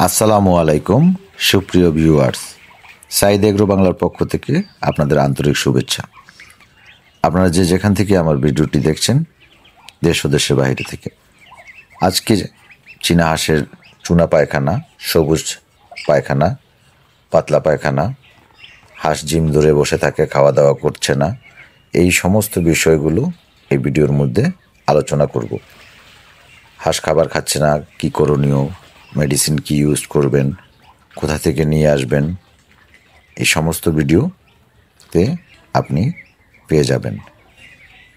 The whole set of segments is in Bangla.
আসসালামু আলাইকুম সুপ্রিয় ভিউয়ার্স, সাইদ এগ্রো বাংলার পক্ষ থেকে আপনাদের আন্তরিক শুভেচ্ছা। আপনারা যেখান থেকে আমার ভিডিওটি দেখছেন, দেশ ও দেশের বাইরে থেকে, আজকে চীনা হাঁসের চুনা পায়খানা, সবুজ পায়খানা, পাতলা পায়খানা, হাঁস জিম ধরে বসে থাকে, খাওয়া দাওয়া করছে না, এই সমস্ত বিষয়গুলো এই ভিডিওর মধ্যে আলোচনা করব। হাঁস খাবার খাচ্ছে না, কী করণীয়, মেডিসিন কি ইউজ করবেন, কোথা থেকে নিয়ে আসবেন, এই সমস্ত ভিডিওতে আপনি পেয়ে যাবেন।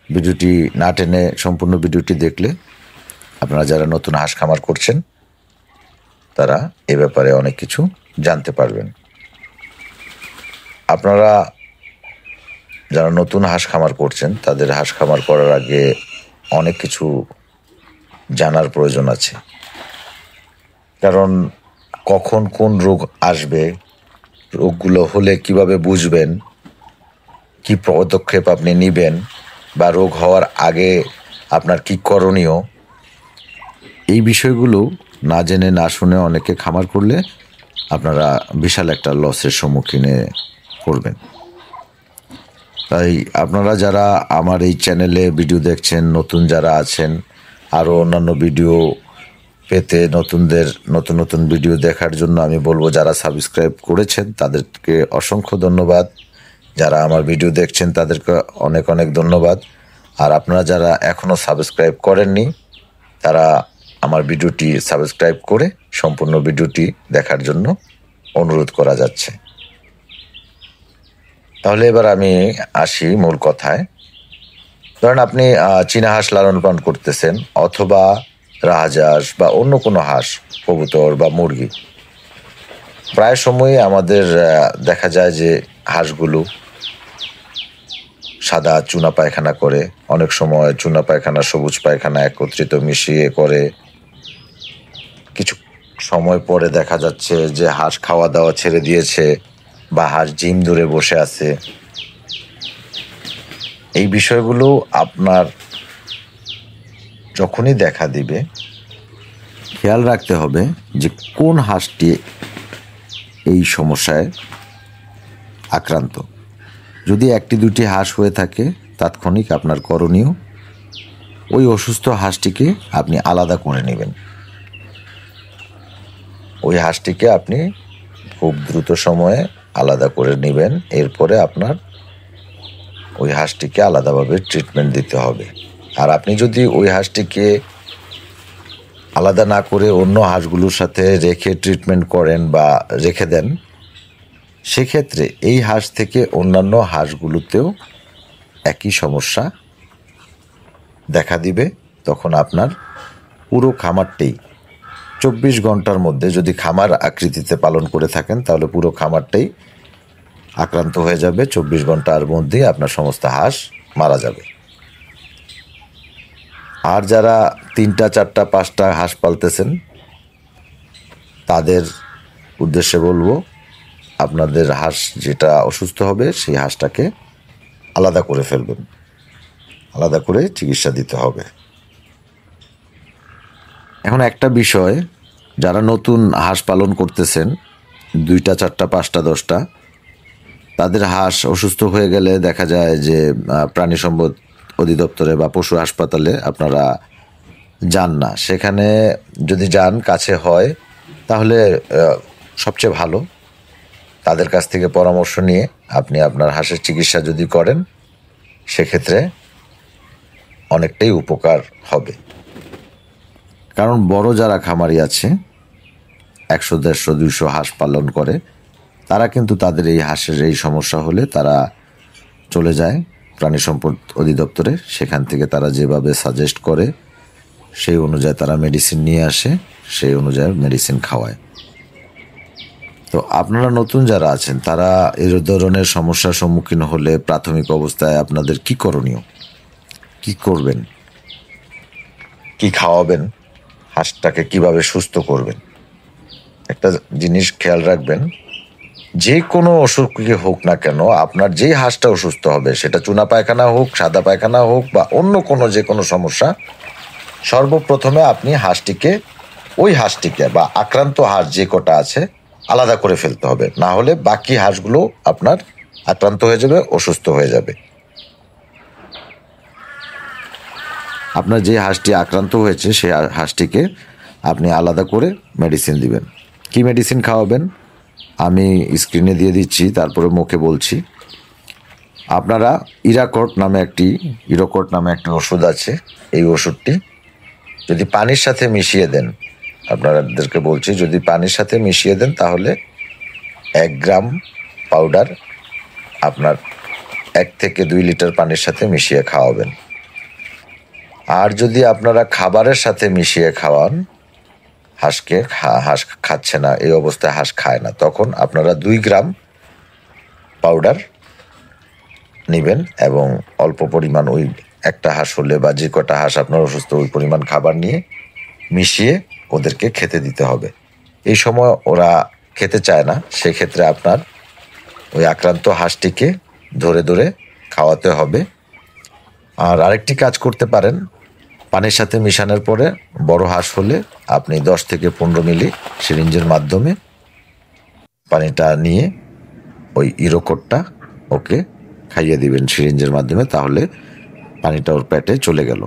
ভিডিওটি না টেনে সম্পূর্ণ ভিডিওটি দেখলে আপনারা যারা নতুন হাঁস খামার করছেন তারা এ ব্যাপারে অনেক কিছু জানতে পারবেন। আপনারা যারা নতুন হাঁস খামার করছেন তাদের হাঁস খামার করার আগে অনেক কিছু জানার প্রয়োজন আছে। কারণ কখন কোন রোগ আসবে, রোগগুলো হলে কিভাবে বুঝবেন, কি পদক্ষেপ আপনি নেবেন, বা রোগ হওয়ার আগে আপনার কি করণীয়, এই বিষয়গুলো না জেনে না শুনে অনেকে খামার করলে আপনারা বিশাল একটা লসের সম্মুখীনে পড়বেন। তাই আপনারা যারা আমার এই চ্যানেলে ভিডিও দেখছেন, নতুন যারা আছেন, আরও অন্যান্য ভিডিও পেতে নতুন নতুন ভিডিও দেখার জন্য আমি বলবো, যারা সাবস্ক্রাইব করেছেন তাদেরকে অসংখ্য ধন্যবাদ, যারা আমার ভিডিও দেখছেন তাদেরকে অনেক অনেক ধন্যবাদ। আর আপনারা যারা এখনও সাবস্ক্রাইব করেননি তারা আমার ভিডিওটি সাবস্ক্রাইব করে সম্পূর্ণ ভিডিওটি দেখার জন্য অনুরোধ করা যাচ্ছে। তাহলে এবার আমি আসি মূল কথায়। ধরেন আপনি চীনা হাঁস লালন পালন করতেছেন, অথবা রাজহাঁস বা অন্য কোনো হাঁস, কবুতর বা মুরগি। প্রায় সময়ই আমাদের দেখা যায় যে হাঁসগুলো সাদা চুনা পায়খানা করে, অনেক সময় চুনা পায়খানা সবুজ পায়খানা একত্রিত মিশিয়ে করে। কিছু সময় পরে দেখা যাচ্ছে যে হাঁস খাওয়া দাওয়া ছেড়ে দিয়েছে বা হাঁস জিম ধরে বসে আছে। এই বিষয়গুলো আপনার যখনই দেখা দিবে, খেয়াল রাখতে হবে যে কোন হাঁসটি এই সমস্যায় আক্রান্ত। যদি একটি দুটি হাঁস হয়ে থাকে, তাৎক্ষণিক আপনার করণীয় ওই অসুস্থ হাঁসটিকে আপনি আলাদা করে নেবেন। ওই হাঁসটিকে আপনি খুব দ্রুত সময়ে আলাদা করে নেবেন। এরপরে আপনার ওই হাঁসটিকে আলাদাভাবে ট্রিটমেন্ট দিতে হবে। আর আপনি যদি ওই হাঁসটিকে আলাদা না করে অন্য হাঁসগুলোর সাথে রেখে ট্রিটমেন্ট করেন বা রেখে দেন, সেক্ষেত্রে এই হাঁস থেকে অন্যান্য হাঁসগুলোতেও একই সমস্যা দেখা দিবে। তখন আপনার পুরো খামারটি 24 ঘন্টার মধ্যে, যদি খামার আকৃতিতে পালন করে থাকেন তাহলে পুরো খামারটাই আক্রান্ত হয়ে যাবে। 24 ঘন্টার মধ্যে আপনার সমস্ত হাঁস মারা যাবে। আর যারা 3টা 4টা 5টা হাঁস পালতেছেন তাদের উদ্দেশ্যে বলবো, আপনাদের হাঁস যেটা অসুস্থ হবে সেই হাঁসটাকে আলাদা করে ফেলবেন, আলাদা করে চিকিৎসা দিতে হবে। এখন একটা বিষয়, যারা নতুন হাঁস পালন করতেছেন, 2টা 4টা 5টা 10টা, তাদের হাঁস অসুস্থ হয়ে গেলে দেখা যায় যে প্রাণী সম্পদ অধিদপ্তরে বা পশু হাসপাতালে আপনারা যান না। সেখানে যদি যান, কাছে হয়, তাহলে সবচেয়ে ভালো। তাদের কাছ থেকে পরামর্শ নিয়ে আপনি আপনার হাঁসের চিকিৎসা যদি করেন, সেক্ষেত্রে অনেকটাই উপকার হবে। কারণ বড় যারা খামারি আছে, 100, 150, 200 হাঁস পালন করে, তারা কিন্তু তাদের এই হাঁসের এই সমস্যা হলে তারা চলে যায় প্রাণী সম্পদ অধিদপ্তরে। সেখান থেকে তারা যেভাবে সাজেস্ট করে সেই অনুযায়ী তারা মেডিসিন নিয়ে আসে, সেই অনুযায়ী মেডিসিন খাওয়ায়। তো আপনারা নতুন যারা আছেন তারা এই ধরনের সমস্যার সম্মুখীন হলে প্রাথমিক অবস্থায় আপনাদের কি করণীয়, কি করবেন, কি খাওয়াবেন, হাঁসটাকে কিভাবে সুস্থ করবেন। একটা জিনিস খেয়াল রাখবেন, যে কোনো অসুখকে হোক না কেন, আপনার যেই হাঁসটা অসুস্থ হবে, সেটা চুনা পায়খানা হোক, সাদা পায়খানা হোক বা অন্য কোনো যে কোনো সমস্যা, সর্বপ্রথমে আপনি হাঁসটিকে ওই হাঁসটিকে বা আক্রান্ত হাঁস যে কটা আছে আলাদা করে ফেলতে হবে, না হলে বাকি হাঁসগুলো আপনার আক্রান্ত হয়ে যাবে, অসুস্থ হয়ে যাবে। আপনার যে হাঁসটি আক্রান্ত হয়েছে সেই হাঁসটিকে আপনি আলাদা করে মেডিসিন দিবেন। কি মেডিসিন খাওয়াবেন আমি স্ক্রিনে দিয়ে দিচ্ছি, তারপরে মুখে বলছি। আপনারা ইরাকট নামে একটি ওষুধ আছে। এই ওষুধটি যদি পানির সাথে মিশিয়ে দেন, আপনাদেরকে বলছি, যদি পানির সাথে মিশিয়ে দেন তাহলে 1 গ্রাম পাউডার আপনার 1 থেকে 2 লিটার পানির সাথে মিশিয়ে খাওয়াবেন। আর যদি আপনারা খাবারের সাথে মিশিয়ে খাওয়ান হাঁসকে, হাঁস খাচ্ছে না, এই অবস্থায় হাঁস খায় না, তখন আপনারা 2 গ্রাম পাউডার নেবেন এবং অল্প পরিমাণ ওই একটা হাঁস হলে বা যে কটা হাঁস আপনার অসুস্থ ওই পরিমাণ খাবার নিয়ে মিশিয়ে ওদেরকে খেতে দিতে হবে। এই সময় ওরা খেতে চায় না, সেক্ষেত্রে আপনার ওই আক্রান্ত হাঁসটিকে ধরে ধরে খাওয়াতে হবে। আর আরেকটি কাজ করতে পারেন, পানির সাথে মিশানোর পরে বড় হাঁস হলে আপনি 10 থেকে 15 মিলি সিরিঞ্জের মাধ্যমে পানিটা নিয়ে ওই ইরোকটটা ওকে খাইয়ে দিবেন সিরিঞ্জের মাধ্যমে, তাহলে পানিটা ওর পেটে চলে গেল।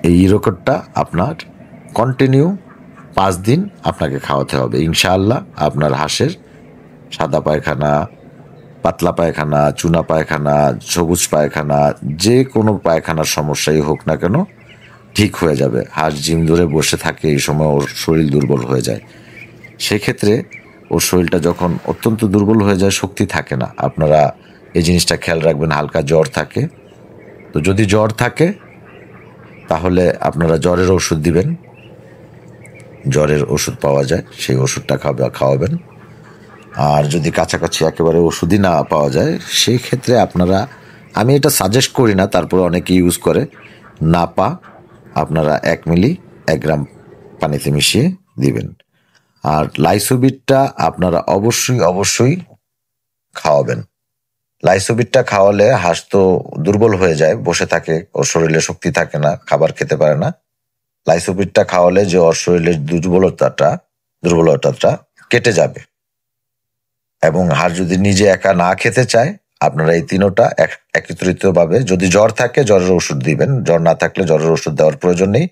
এই ইরোকটটা আপনার কন্টিনিউ 5 দিন আপনাকে খাওয়াতে হবে। ইনশাআল্লাহ আপনার হাঁসের সাদা পায়খানা, পাতলা পায়খানা, চুনা পায়খানা, সবুজ পায়খানা, যে কোনো পায়খানার সমস্যাই হোক না কেন ঠিক হয়ে যাবে। হাঁস জিম ধরে বসে থাকে, এই সময় ওর শরীর দুর্বল হয়ে যায়। সেক্ষেত্রে ওর শরীরটা যখন অত্যন্ত দুর্বল হয়ে যায়, শক্তি থাকে না। আপনারা এই জিনিসটা খেয়াল রাখবেন। হালকা জ্বর থাকে, তো যদি জ্বর থাকে তাহলে আপনারা জ্বরের ওষুধ দিবেন। জ্বরের ওষুধ পাওয়া যায়, সেই ওষুধটা খাওয়াবেন। আর যদি কাছাকাছি একেবারে ওষুধই না পাওয়া যায়, সেই ক্ষেত্রে আপনারা, আমি এটা সাজেস্ট করি না, তারপরে অনেকে ইউজ করে, নাপা আপনারা 1 মিলি 1 গ্রাম পানিতে মিশিয়ে দিবেন। আর লাইসোবিটটা আপনারা অবশ্যই খাওয়াবেন। লাইসোবিটটা খাওয়ালে হাঁস তো দুর্বল হয়ে যায়, বসে থাকে, ওর শরীরে শক্তি থাকে না, খাবার খেতে পারে না। লাইসোবিটটা খাওয়ালে যে ওর শরীরের দুর্বলতাটা কেটে যাবে। এবং হাঁস যদি নিজে একা না খেতে চায়, আপনারা এই তিনোটা একত্রিতভাবে, যদি জ্বর থাকে জ্বরের ওষুধ দিবেন, জ্বর না থাকলে জ্বরের ওষুধ দেওয়ার প্রয়োজন নেই।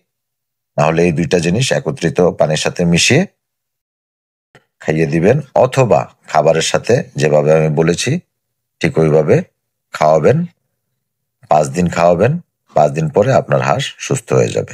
নাহলে এই 2টা জিনিস একত্রিত পানির সাথে মিশিয়ে খাইয়ে দিবেন, অথবা খাবারের সাথে যেভাবে আমি বলেছি ঠিক ওইভাবে খাওয়াবেন। 5 দিন খাওয়াবেন, 5 দিন পরে আপনার হাঁস সুস্থ হয়ে যাবে।